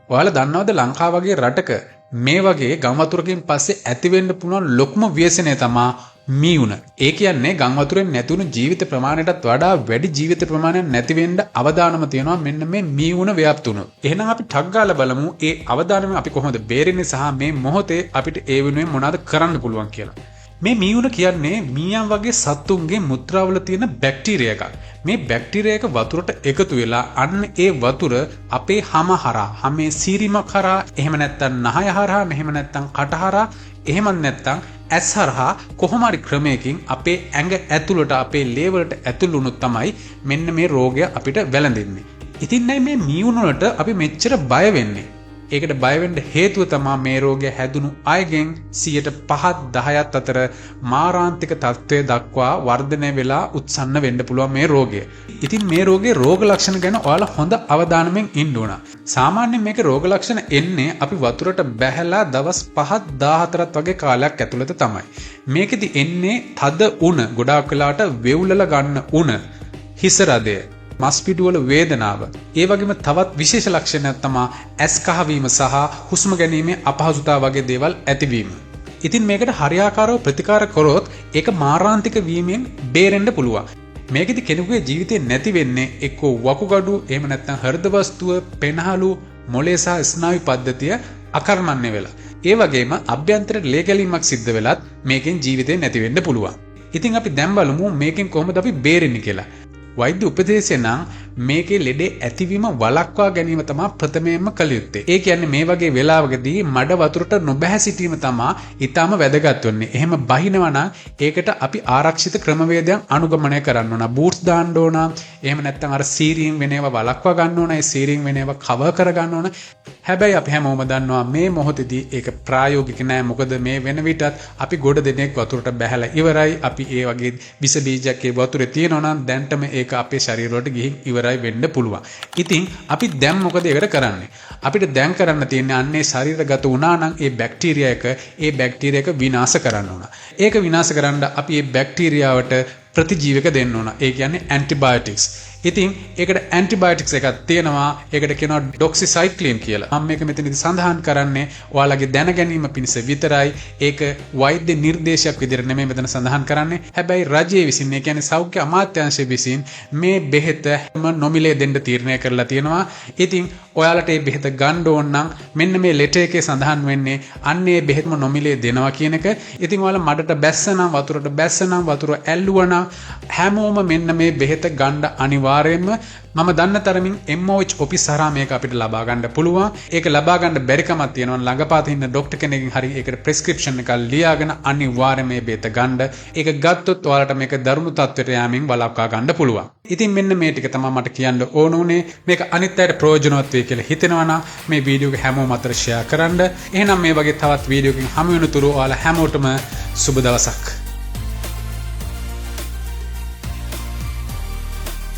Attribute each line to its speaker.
Speaker 1: ඔයාලා දන්නවද ලංකාව වගේ රටක මේ වගේ ගම් වතුරකින් පස්සේ ඇති වෙන්න පුළුවන් ලොකුම ව්‍යසනය තමයි මීයුන. ඒ කියන්නේ ගම් වතුරෙන් නැතුණු ජීවිත ප්‍රමාණයටත් වඩා වැඩි ජීවිත ප්‍රමාණයක් නැති වෙන්න අවදානම තියෙනවා මෙන්න මේ මීයුන ව්‍යාප්ත වුණොත්. එහෙනම් අපි ටක් ගාලා බලමු ඒ අවදානම අපි කොහොමද බේරෙන්නේ සහ මේ මොහොතේ අපිට ඒ වෙනුවෙන් මොනවද කරන්න පුළුවන් කියලා. මේ මීයුන කියන්නේ මීයන් වගේ සත්තුන්ගේ මුත්‍රාවල තියෙන බැක්ටීරියා එකක්. මේ බැක්ටීරියා එක වතුරට එකතු වෙලා අන්න ඒ වතුර අපේ හම හරහා, හමේ සීරිමක් හරහා, එහෙම නැත්නම් නහය හරහා, එහෙම නැත්නම් කට හරහා, එහෙම නැත්නම් ඇස් හරහා කොහොම හරි ක්‍රමයකින් අපේ ඇඟ ඇතුළට, අපේ ලේ වලට ඇතුළු වුණොත් තමයි මෙන්න මේ රෝගය අපිට වැළඳෙන්නේ. ඉතින් මේ මීයුන වලට අපි මෙච්චර බය වෙන්නේ. ඒකට බය වෙන්න හේතුව තමයි මේ රෝගය හැදුණු අයගෙන් 5-10ක් අතර මාරාන්තික තත්ත්වය දක්වා වර්ධනය වෙලා උත්සන්න වෙන්න පුළුවන් මේ රෝගය. ඉතින් මේ රෝගයේ රෝග ලක්ෂණ ගැන ඔයාලා හොඳ අවධානයෙන් ඉන්න ඕන. සාමාන්‍යයෙන් මේක රෝග ලක්ෂණ එන්නේ අපි වතුරට බැහැලා දවස් 5-14ක් වගේ කාලයක් ඇතුළත තමයි. මේකෙදි එන්නේ තද උණ, ගොඩාක් වෙලාවට වෙවුලලා ගන්න උණ, හිස රදය, මස් පිඩුවල වේදනාව. ඒ වගේම තවත් විශේෂ ලක්ෂණයක් තමයි ඇස් කහවීම සහ හුස්ම ගැනීමේ අපහසුතාව වගේ දේවල් ඇතිවීම. ඉතින් මේකට හරියාකාරව ප්‍රතිකාර කරොත් ඒක මාරාන්තික වීමෙන් බේරෙන්න පුළුවන්. මේකෙදි කෙනෙකුගේ ජීවිතේ නැති වෙන්නේ එක්කෝ වකුගඩු, එහෙම නැත්නම් හෘද වස්තුව, පෙනහළු, මොළේ සහ ස්නායු පද්ධතිය අකර්මණ්‍ය වෙලා. ඒ වගේම අභ්‍යන්තර ලේ ගැලීමක් සිද්ධ වෙලත් මේකෙන් ජීවිතේ නැති වෙන්න පුළුවන්. ඉතින් අපි දැන් බලමු මේකෙන් කොහොමද අපි බේරෙන්නේ කියලා. වෛද්‍ය උපදේශය නම් මේකේ ලෙඩේ ඇතිවීම වළක්වා ගැනීම තමයි ප්‍රථමයෙන්ම කළ යුත්තේ. ඒ කියන්නේ මේ වගේ වෙලාවකදී මඩ වතුරට නොබැහැ සිටීම තමයි ඊටාම වැදගත් වෙන්නේ. එහෙම බහිනවා නම් ඒකට අපි ආරක්ෂිත ක්‍රමවේදයන් අනුගමනය කරන්න ඕන. බූට්ස් දාන්න ඕන. එහෙම නැත්නම් අර සීරීන් වෙන ඒවා වළක්වා ගන්න ඕන. ඒ සීරීන් වෙන ඒවා කවර් කර ගන්න ඕන. හැබැයි අපි හැමෝම දන්නවා මේ මොහොතේදී ඒක ප්‍රායෝගික නෑ. මොකද මේ වෙන විටත් අපි ගොඩ දෙනෙක් වතුරට බැහැලා ඉවරයි. අපි ඒ වගේ විස බීජයක් ඒ වතුරේ තියෙනවා නම් දැන්ටම ඒක අපේ ශරීරවලට ගිහින් ඉවරයි වෙන්න පුළුවන්. ඉතින් අපි දැන් මොකද ඒකට කරන්නේ? අපිට දැන් කරන්න තියෙන්නේ අන්නේ ශරීරගත වුණා නම් ඒ බැක්ටීරියා එක විනාශ කරන්න ඕන. ඒක විනාශ කරන්න අපි ඒ බැක්ටීරියාවට ප්‍රතිජීවක දෙන්න ඕන. ඒ කියන්නේ ඇන්ටිබයොටික්ස්. ඉතින් ඒකට ඇන්ටිබයොටික්ස් එකක් තියෙනවා. ඒකට කියනවා ඩොක්සිසයික්ලින් කියලා. මම මේක මෙතනදී සඳහන් කරන්නේ ඔයාලගේ දැන ගැනීම පිණිස විතරයි. ඒක වෛද්‍ය නිර්දේශයක් විදිහට නෙමෙයි මෙතන සඳහන් කරන්නේ. හැබැයි රජයේ විසින්, ඒ කියන්නේ සෞඛ්‍ය අමාත්‍යාංශය විසින් මේ බෙහෙත නොමිලේ දෙන්න තීරණය කරලා තියෙනවා. ඉතින් ඔයාලට මේ බෙහෙත ගන්න ඕන නම් මෙන්න මේ ලෙටර් එකේ සඳහන් වෙන්නේ අන්නේ බෙහෙතම නොමිලේ දෙනවා කියන එක. ඉතින් ඔයාලා මඩට බැස්සනම්, වතුරට බැස්සනම්, වතුර ඇල්ලුවනම් හැමෝම මෙන්න මේ බෙහෙත ගන්න අනිවාර්යයෙන්ම. මම දන්න තරමින් MOH ඔෆිස් හරහා මේක අපිට ලබා ගන්න පුළුවන්. ඒක ලබා ගන්න බැරි කමක් තියෙනවා. ළඟපාත ඉන්න ડોක්ටර් කෙනෙක්ගෙන් හරි ඒකට ප්‍රෙස්ක්‍රිප්ෂන් එකක් ලියාගෙන අනිවාර්යයෙන් මේ බෙහෙත ගන්න. ඒක ගත්තොත් ඔයාලට මේක දරුණු තත්ත්වයට යෑමෙන් වළක්වා ගන්න පුළුවන්. ඉතින් මෙන්න මේ ටික තමයි මට කියන්න ඕන උනේ. මේක අනිත් අයට ප්‍රයෝජනවත් වෙයි කියලා හිතෙනවා නම් මේ වීඩියෝ එක හැමෝම අතර ෂෙයා කරන්න. එහෙනම් මේ වගේ තවත් වීඩියෝ එකකින් හමු වෙනතුරු ඔයාලා හැමෝටම සුබ දවසක්.